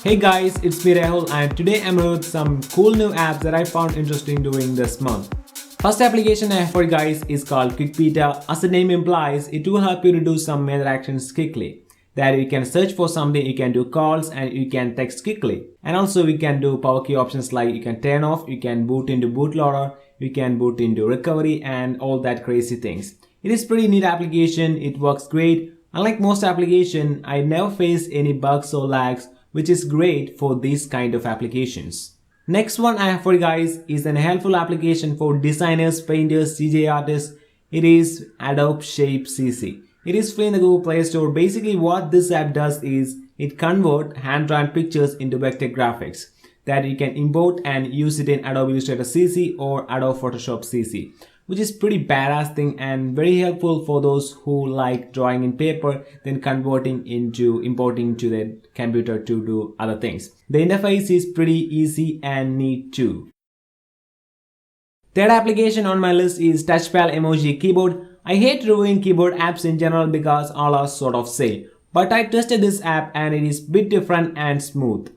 Hey guys, it's me Rahul and today I'm with some cool new apps that I found interesting during this month. First application I have for you guys is called Qwik. As the name implies, it will help you to do some major actions quickly. That you can search for something, you can do calls and you can text quickly. And also we can do power key options like you can turn off, you can boot into bootloader, you can boot into recovery and all that crazy things. It is pretty neat application, it works great. Unlike most application, I never face any bugs or lags, which is great for these kind of applications. Next one I have for you guys is an helpful application for designers, painters, CGI artists. It is Adobe Shape CC. It is free in the Google Play Store. Basically what this app does is it converts hand-drawn pictures into vector graphics that you can import and use it in Adobe Illustrator CC or Adobe Photoshop CC, which is pretty badass thing and very helpful for those who like drawing in paper then importing to their computer to do other things. The interface is pretty easy and neat too. Third application on my list is TOUCHPAL emoji keyboard. I hate reviewing keyboard apps in general because all are sort of same, but I tested this app and it is a bit different and smooth.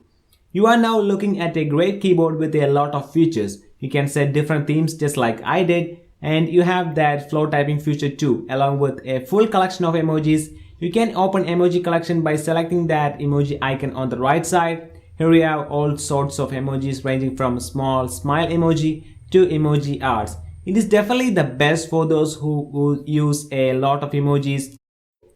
You are now looking at a great keyboard with a lot of features. You can set different themes just like I did, and you have that flow typing feature too, along with a full collection of emojis. You can open emoji collection by selecting that emoji icon on the right side. Here you have all sorts of emojis ranging from small smile emoji to emoji arts. It is definitely the best for those who use a lot of emojis.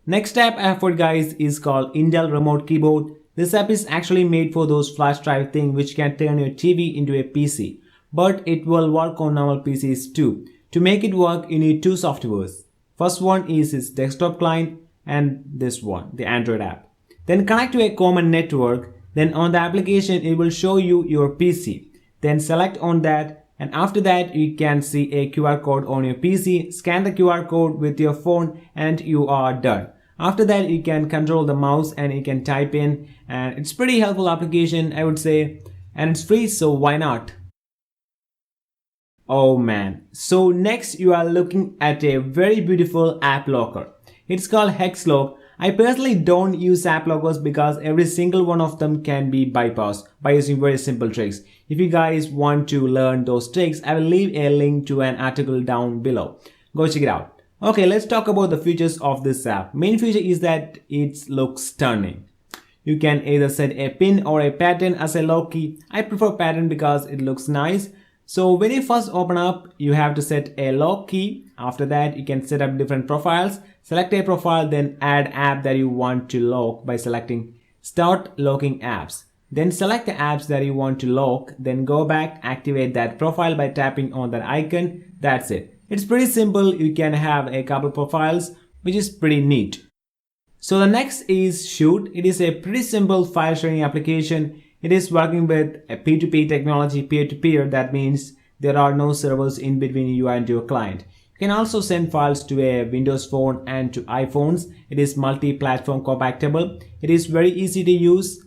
Next app I have for you guys is called Intel Remote Keyboard. This app is actually made for those flash drive thing which can turn your TV into a PC, but it will work on normal PCs too. To make it work, you need two softwares. First one is its desktop client and this one, the Android app. Then connect to a common network. Then on the application, it will show you your PC. Then select on that, and after that you can see a QR code on your PC. Scan the QR code with your phone and you are done. After that you can control the mouse and you can type in, and it's pretty helpful application I would say, and it's free, so why not? Oh man, so next you are looking at a very beautiful app locker. It's called HexLock. I personally don't use app lockers because every single one of them can be bypassed by using very simple tricks. If you guys want to learn those tricks, I will leave a link to an article down below. Go check it out. Okay, let's talk about the features of this app. Main feature is that it looks stunning. You can either set a pin or a pattern as a lock key. I prefer pattern because it looks nice. So when you first open up, you have to set a lock key. After that, you can set up different profiles. Select a profile, then add app that you want to lock by selecting Start Locking Apps. Then select the apps that you want to lock. Then go back, activate that profile by tapping on that icon. That's it. It's pretty simple. You can have a couple profiles, which is pretty neat. So the next is Shoot. It is a pretty simple file sharing application. It is working with a P2P technology, peer-to-peer. That means there are no servers in between you and your client. You can also send files to a Windows phone and to iPhones. It is multi-platform compatible. It is very easy to use.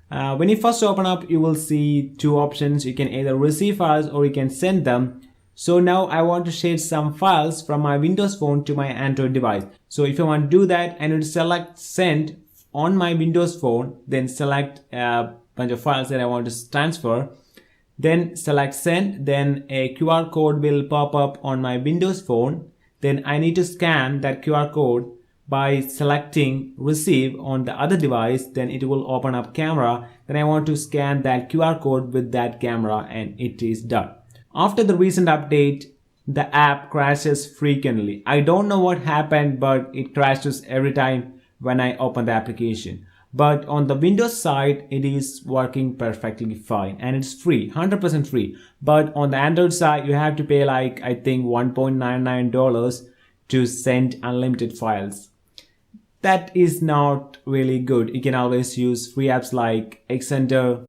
When you first open up, you will see two options. You can either receive files or you can send them. So now I want to share some files from my Windows phone to my Android device. So if I want to do that, I need to select Send on my Windows phone, then select a bunch of files that I want to transfer. Then select Send, then a QR code will pop up on my Windows phone. Then I need to scan that QR code by selecting Receive on the other device. Then it will open up camera. Then I want to scan that QR code with that camera and it is done. After the recent update, the app crashes frequently. I don't know what happened, but it crashes every time when I open the application. But on the Windows side, it is working perfectly fine and it's free, 100% free. But on the Android side, you have to pay like, I think $1.99 to send unlimited files. That is not really good. You can always use free apps like Xender.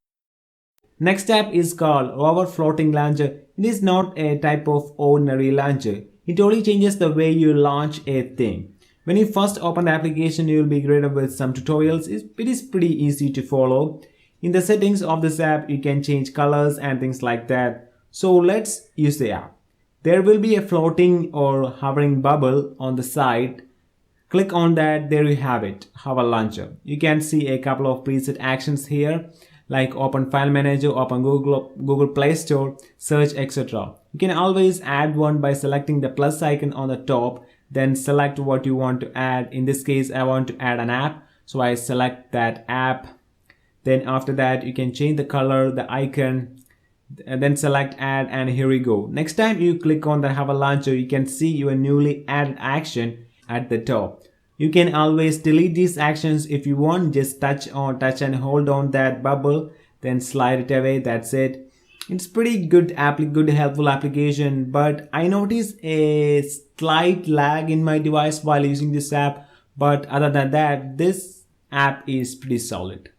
Next app is called ROVERS Floating Launcher. It is not a type of ordinary launcher. It only changes the way you launch a thing. When you first open the application, you will be greeted with some tutorials. It is pretty easy to follow. In the settings of this app, you can change colors and things like that. So let's use the app. There will be a floating or hovering bubble on the side. Click on that, there you have it, Hover Launcher. You can see a couple of preset actions here. like open File Manager, open Google Play Store, search, etc. You can always add one by selecting the plus icon on the top, then select what you want to add. In this case, I want to add an app, so I select that app. Then after that, you can change the color, the icon, and then select add, and here we go. Next time you click on the Have a Launcher, you can see your newly added action at the top. You can always delete these actions if you want. Just touch and hold on that bubble, then slide it away. That's it. It's pretty good helpful application, but I noticed a slight lag in my device while using this app. But other than that, this app is pretty solid.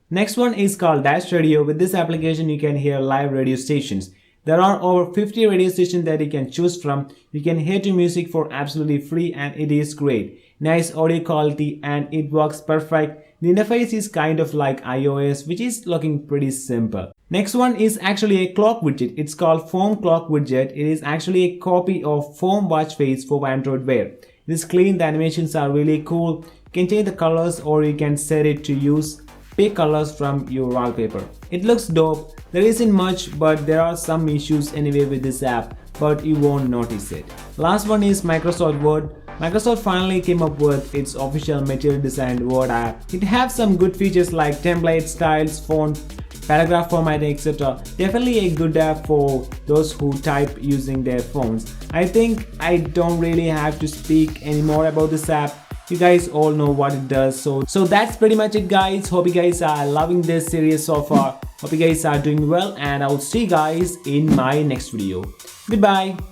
Next one is called Dash Radio. With this application, you can hear live radio stations. There are over 50 radio stations that you can choose from. You can hear to music for absolutely free, and it is great. Nice audio quality, and it works perfect. The interface is kind of like iOS, which is looking pretty simple. Next one is actually a clock widget. It's called Foam Clock Widget. It is actually a copy of Foam Watch Face for Android Wear. It is clean. The animations are really cool. You can change the colors, or you can set it to use pick colors from your wallpaper. It looks dope. There isn't much, but there are some issues anyway with this app, but you won't notice it. Last one is Microsoft Word. Microsoft finally came up with its official material designed Word app. It has some good features like templates, styles, font, paragraph formatting, etc. Definitely a good app for those who type using their phones. I think I don't really have to speak anymore about this app. You guys all know what it does. So that's pretty much it, guys. Hope you guys are loving this series so far. Hope you guys are doing well, and I'll see you guys in my next video. Goodbye.